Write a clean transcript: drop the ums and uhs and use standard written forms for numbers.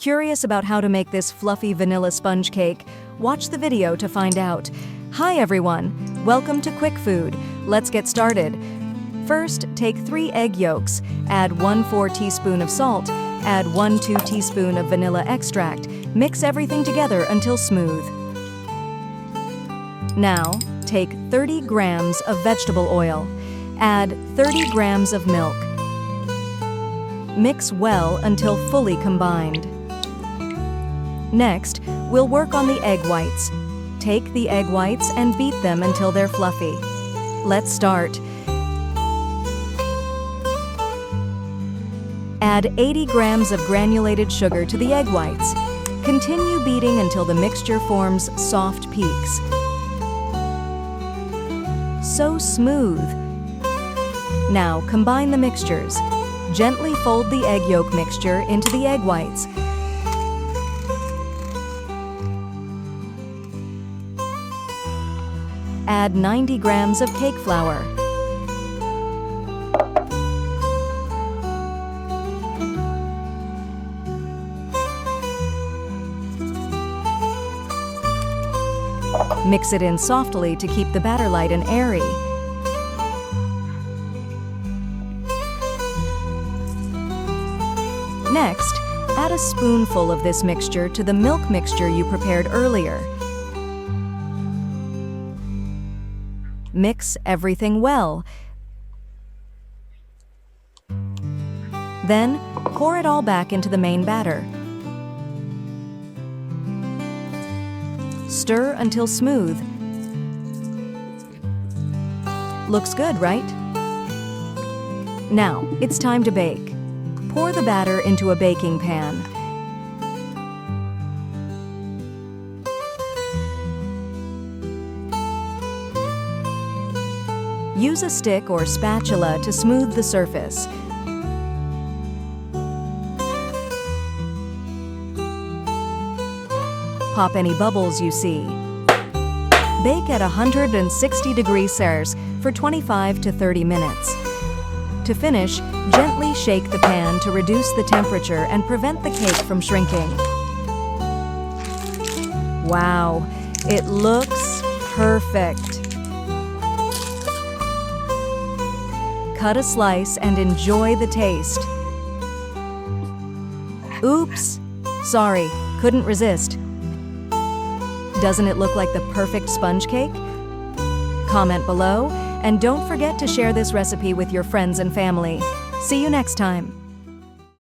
Curious about how to make this fluffy vanilla sponge cake? Watch the video to find out. Hi everyone, welcome to QuikFood. Let's get started. First, take 3 egg yolks, add 1/4 teaspoon of salt, add 1/2 teaspoon of vanilla extract. Mix everything together until smooth. Now, take 30 grams of vegetable oil. Add 30 grams of milk. Mix well until fully combined. Next, we'll work on the egg whites. Take the egg whites and beat them until they're fluffy. Let's start. Add 80 grams of granulated sugar to the egg whites. Continue beating until the mixture forms soft peaks. So smooth. Now combine the mixtures. Gently fold the egg yolk mixture into the egg whites. Add 90 grams of cake flour. Mix it in softly to keep the batter light and airy. Next, add a spoonful of this mixture to the milk mixture you prepared earlier. Mix everything well. Then, pour it all back into the main batter. Stir until smooth. Looks good, right? Now, it's time to bake. Pour the batter into a baking pan. Use a stick or spatula to smooth the surface. Pop any bubbles you see. Bake at 160 degrees Celsius for 25 to 30 minutes. To finish, gently shake the pan to reduce the temperature and prevent the cake from shrinking. Wow, it looks perfect. Cut a slice and enjoy the taste. Oops, sorry, couldn't resist. Doesn't it look like the perfect sponge cake? Comment below, and don't forget to share this recipe with your friends and family. See you next time.